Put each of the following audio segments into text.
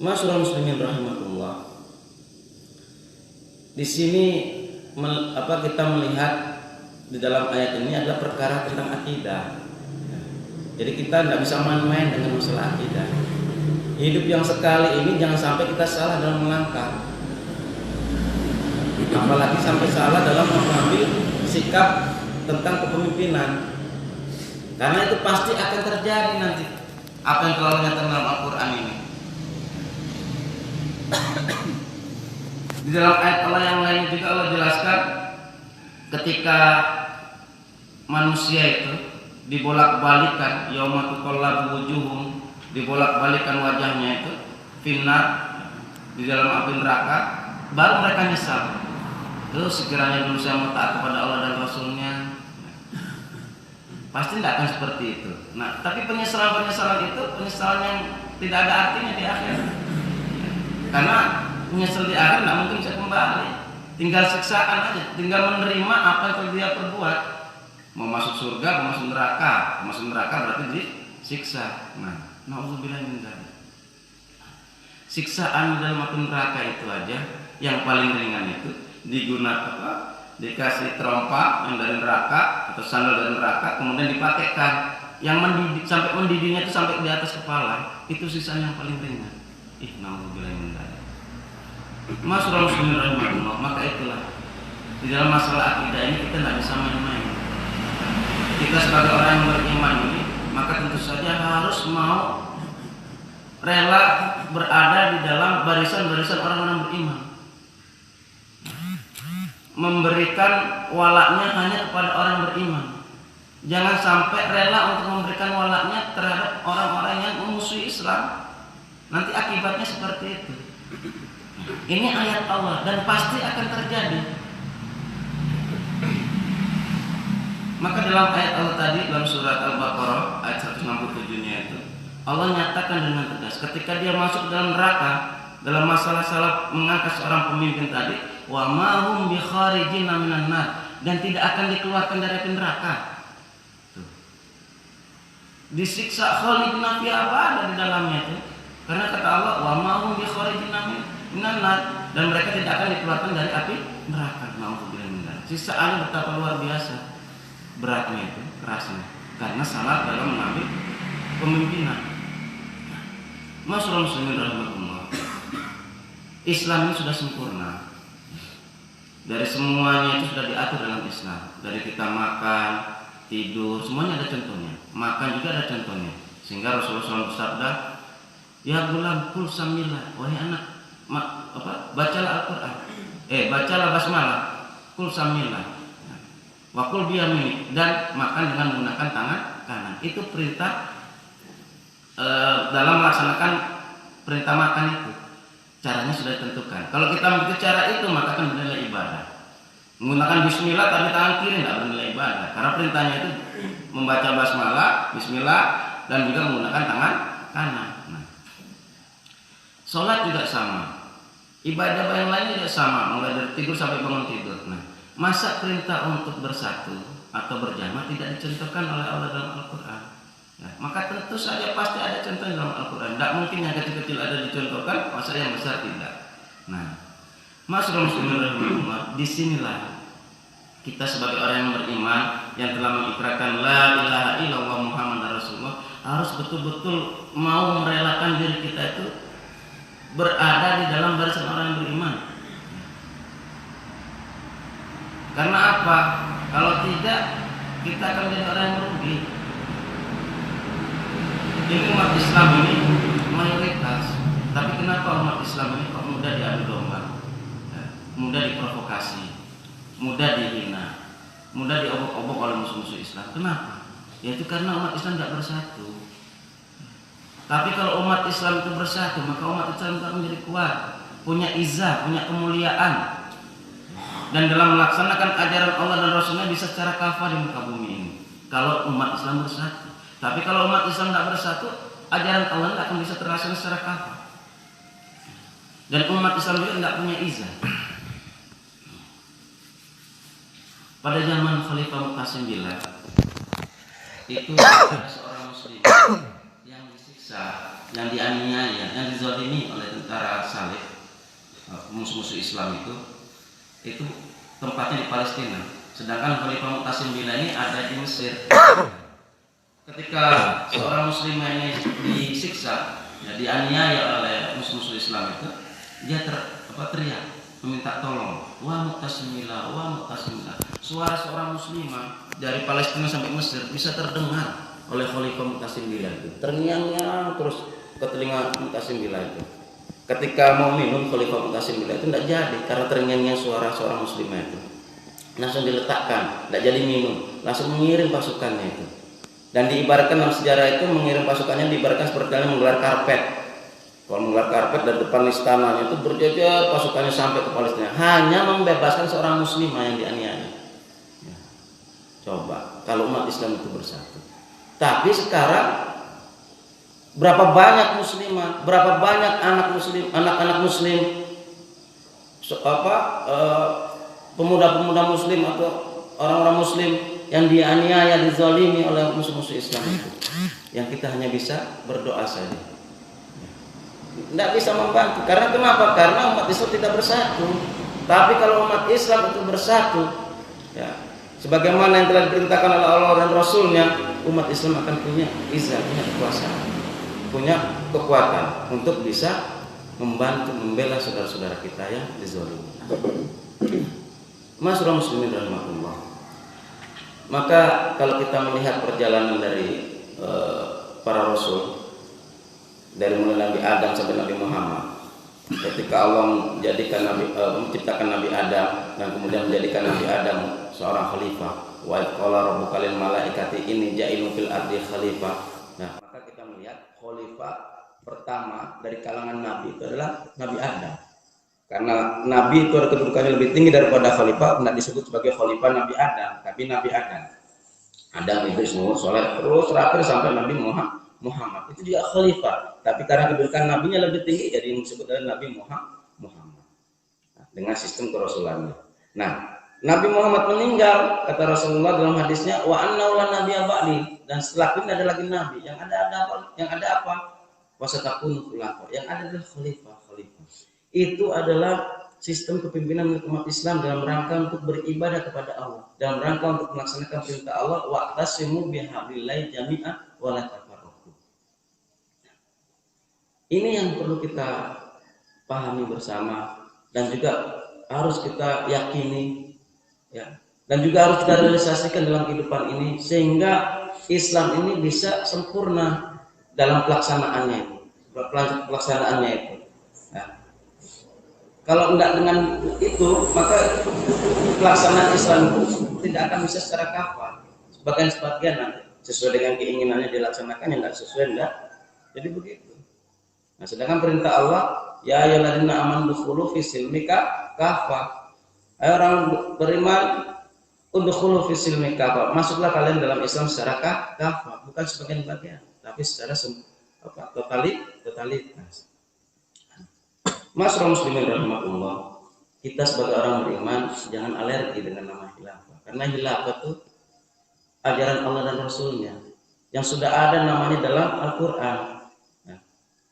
Masyaallah muslimin rahimakumullah. Di sini kita melihat di dalam ayat ini adalah perkara tentang akidah. Jadi kita tidak bisa main-main dengan masalah akidah. Hidup yang sekali ini jangan sampai kita salah dalam melangkah. Apalagi sampai salah dalam mengambil sikap tentang kepemimpinan. Karena itu pasti akan terjadi nanti apa yang telah dinyatakan dalam Al-Quran ini. Di dalam ayat Allah yang lain juga Allah jelaskan ketika manusia itu dibolak-balikan yauma tuqallabu wujuhum, dibolak-balikan wajahnya itu finnar, di dalam api neraka, baru mereka nyesal. Terus sekiranya dulu saya mau taat kepada Allah dan Rasulnya, pasti tidak akan seperti itu. Nah, tapi penyesalan itu penyesalan yang tidak ada artinya di akhir. Karena menyesal di akhir tidak mungkin bisa kembali. Tinggal siksaan aja, tinggal menerima apa yang telah dia perbuat. Mau masuk surga, mau masuk neraka. Masuk neraka berarti disiksa. Nah, na'udzubillah min dzalik. Siksaan dalam api neraka itu aja yang paling ringan itu digunakan dikasih terompa yang dari neraka atau sandal dari neraka, kemudian dipakaikan yang mendidih, sampai mendidihnya itu sampai di atas kepala, itu sisanya yang paling ringan. Na'udzubillah min dzalik. Masyaallah muslimin rahimahullah. Maka itulah di dalam masalah akidah ini kita tidak bisa main-main. Kita sebagai orang yang beriman ini, maka tentu saja harus mau rela berada di dalam barisan-barisan orang-orang beriman, memberikan walaknya hanya kepada orang beriman. Jangan sampai rela untuk memberikan walaknya terhadap orang-orang yang memusuhi Islam. Nanti akibatnya seperti itu. Ini ayat Allah dan pasti akan terjadi. Maka dalam ayat Allah tadi, dalam surat Al-Baqarah ayat 167-nya itu, Allah nyatakan dengan tegas ketika dia masuk dalam neraka, dalam masalah mengangkat seorang pemimpin tadi, wa ma hum bi kharijina minan nar, dan tidak akan dikeluarkan dari neraka. Tuh. Disiksa khalidina fiha, ada di dalamnya itu. Karena kata Allah, wa ma hum bi kharijina minan nar, dan mereka tidak akan dikeluarkan dari api neraka. Nauzubillah min dzalik. Siksaannya betapa luar biasa beratnya itu, kerasnya, karena salah dalam mengambil pemimpinan. Masyaallah muslimin rahimahullah. Islam ini sudah sempurna. Dari semuanya itu sudah diatur dalam Islam. Dari kita makan, tidur, semuanya ada contohnya. Makan juga ada contohnya. Sehingga Rasulullah SAW bersabda, ya gulam kul samillah, wahai anak, bacalah Al-Quran. Bacalah basmalah, kul samillah, wakul biyaminik, dan makan dengan menggunakan tangan kanan. Itu perintah dalam melaksanakan perintah makan itu. Caranya sudah ditentukan. Kalau kita mengikuti cara itu, maka akan bernilai ibadah. Menggunakan bismillah tapi tangan kiri tidak bernilai ibadah. Karena perintahnya itu membaca basmalah, bismillah, dan juga menggunakan tangan kanan. Nah, sholat juga sama. Ibadah yang lain juga sama, mulai dari tidur sampai bangun tidur. Nah, masa perintah untuk bersatu atau berjamaah tidak dicontohkan oleh Allah dalam Al-Quran? Nah, maka tentu saja pasti ada contoh dalam Al-Quran. Tidak mungkin yang kecil-kecil ada dicontohkan, masa yang besar tidak. Nah, masyaallah muslimin rahimahullah, disinilah kita sebagai orang yang beriman, yang telah mengikrarkan la ilaha illallah Muhammad Rasulullah, harus betul-betul mau merelakan diri kita itu berada di dalam barisan orang yang beriman. Karena apa? Kalau tidak, kita akan menjadi orang yang merugi. Ini umat Islam ini mayoritas, tapi kenapa umat Islam ini kok mudah diadu domba, mudah diprovokasi, mudah dihina, mudah diobok-obok oleh musuh-musuh Islam? Kenapa? Yaitu karena umat Islam tidak bersatu. Tapi kalau umat Islam itu bersatu, maka umat Islam itu menjadi kuat, punya izah, punya kemuliaan, dan dalam melaksanakan ajaran Allah dan Rasulnya bisa secara kafah di muka bumi ini. Kalau umat Islam bersatu. Tapi kalau umat Islam tidak bersatu, ajaran Allah tidak akan bisa terlaksana secara kafah. Dan umat Islam juga tidak punya izah. Pada zaman Khalifah Mu'tasim Billah, itu ada seorang muslim yang disiksa yang dianiaya, yang dizalimi oleh tentara salib, musuh-musuh Islam itu tempatnya di Palestina. Sedangkan Khalifah Mu'tasim Billah ini ada di Mesir. Ketika seorang muslimah ini disiksa, ya, dianiaya oleh musuh-musuh Islam itu, dia teriak meminta tolong, wa Mu'tasim Billah, wa Mu'tasim Billah. Suara seorang muslimah dari Palestina sampai Mesir bisa terdengar oleh Khalifah Mu'tasim Billah itu. Terngiang-ngiang terus ke telinga Mu'tasim Billah itu. Ketika mau minum Khalifah Mu'tasim Billah itu tidak jadi karena terngiang-ngiang suara seorang muslimah itu. Langsung diletakkan, tidak jadi minum, langsung mengirim pasukannya itu. Dan diibaratkan dalam sejarah itu mengirim pasukannya diibaratkan seperti halnya menggelar karpet. Kalau menggelar karpet dari depan istananya itu berjajar pasukannya sampai ke Palestina, hanya membebaskan seorang muslimah yang dianiaya. Ya. Coba kalau umat Islam itu bersatu. Tapi sekarang berapa banyak muslimah, berapa banyak anak-anak muslim, pemuda-pemuda muslim atau orang-orang muslim yang dianiaya, dizalimi oleh musuh-musuh Islam itu. Yang kita hanya bisa berdoa saja. Tidak bisa membantu. Karena kenapa? Karena umat Islam tidak bersatu. Tapi kalau umat Islam itu bersatu, ya, sebagaimana yang telah diperintahkan oleh Allah dan Rasulnya, umat Islam akan punya izah, punya kekuasaan, punya kekuatan untuk bisa membantu membela saudara-saudara kita yang dizalimi. Masyaallah muslimin rahmatullah. Maka kalau kita melihat perjalanan dari para rasul, dari mulai Nabi Adam sampai Nabi Muhammad, ketika Allah menciptakan Nabi Adam dan kemudian menjadikan Nabi Adam seorang khalifah, wa qala rabbuka lil malaikati inni ja'ilun fil ardi khalifah. Nah, maka kita melihat khalifah pertama dari kalangan nabi itu adalah Nabi Adam. Karena nabi itu ada kedudukannya lebih tinggi daripada khalifah, tidak disebut sebagai khalifah Nabi Adam, tapi Nabi Adam. Adam itu semua soleh terus terakhir sampai Nabi Muhammad itu juga khalifah, tapi karena kedudukan nabinya lebih tinggi jadi disebut adalah Nabi Muhammad. Nah, dengan sistem kerasulannya. Nah, Nabi Muhammad meninggal, kata Rasulullah dalam hadisnya, wa annahu la nabiyya ba'di, dan setelah ini ada lagi nabi. Yang ada apa? Wasatakun khulafa. Yang ada adalah khalifah. Itu adalah sistem kepemimpinan umat Islam dalam rangka untuk beribadah kepada Allah, dalam rangka untuk melaksanakan perintah Allah, wa'tasimu bihablillahi jami'an wa la tafarraqu. Ini yang perlu kita pahami bersama dan juga harus kita yakini, ya, dan juga harus kita realisasikan dalam kehidupan ini sehingga Islam ini bisa sempurna dalam pelaksanaannya itu. Nah, kalau enggak dengan itu, maka pelaksanaan Islam itu tidak akan bisa secara kafah. Sebagian nanti sesuai dengan keinginannya dilaksanakan, yang enggak sesuai enggak. Jadi begitu. Nah, sedangkan perintah Allah, ya ayyuhalladzina amanu dukhulu fis silmi kafah. Ayo orang beriman, udkhulu fis silmi kafah. Masuklah kalian dalam Islam secara kafah, bukan sebagian bagian, tapi secara totalitas. Masyaallah muslimin rahmatullah, kita sebagai orang beriman jangan alergi dengan nama khilafah, karena khilafah itu ajaran Allah dan Rasulnya yang sudah ada namanya dalam Al-Quran,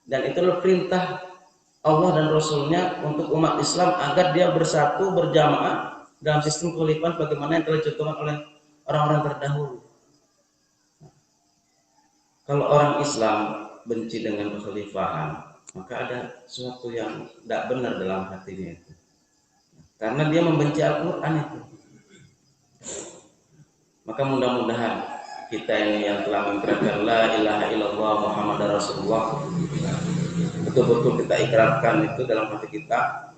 dan itu adalah perintah Allah dan Rasulnya untuk umat Islam agar dia bersatu berjamaah dalam sistem kekhalifahan bagaimana yang telah dicontohkan oleh orang-orang terdahulu. Kalau orang Islam benci dengan kekhalifahan, maka ada sesuatu yang tidak benar dalam hatinya itu, karena dia membenci Al-Quran itu. Maka mudah-mudahan kita ini yang telah mengikrarkan la ilaha illallah Muhammadar Rasulullah, betul-betul kita ikrarkan itu dalam hati kita,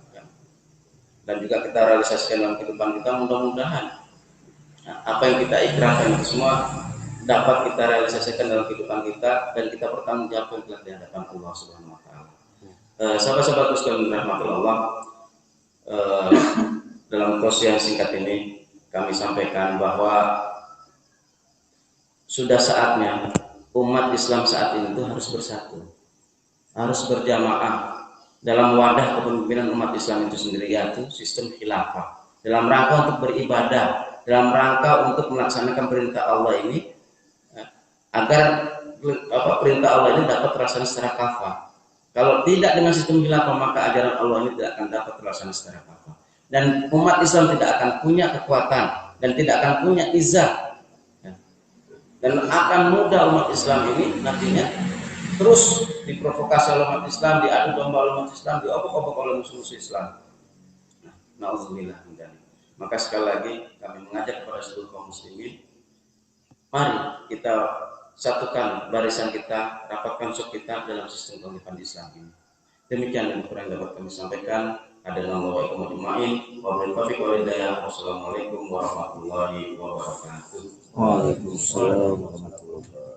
dan juga kita realisasikan dalam kehidupan kita. Mudah-mudahan apa yang kita ikrarkan itu semua dapat kita realisasikan dalam kehidupan kita, dan kita bertanggung jawab di hadapan Allah Subhanahu wa taala. Sahabat-sahabatku sekalian dirahmati Allah, dalam proses yang singkat ini kami sampaikan bahwa sudah saatnya umat Islam saat ini itu harus bersatu, harus berjamaah dalam wadah kepemimpinan umat Islam itu sendiri, yaitu sistem khilafah, dalam rangka untuk beribadah, dalam rangka untuk melaksanakan perintah Allah ini, agar perintah Allah ini dapat terlaksana secara kafah. Kalau tidak dengan sistem khilafah, maka ajaran Allah ini tidak akan dapat terlaksana secara kafah. Dan umat Islam tidak akan punya kekuatan dan tidak akan punya izah. Dan akan mudah umat Islam ini nantinya terus diprovokasi oleh umat Islam, diadu domba oleh umat Islam, diobok-obok oleh musuh-musuh Islam. Na'udzubillah. Maka sekali lagi kami mengajak kepada seluruh kaum muslimin, mari kita satukan barisan kita, rapatkan sok kita dalam sistem kehidupan Islam ini. Demikian yang kurang dapat kami sampaikan. Adalah wassalamualaikum warahmatullahi wabarakatuh. Waalaikumsalam warahmatullahi wabarakatuh.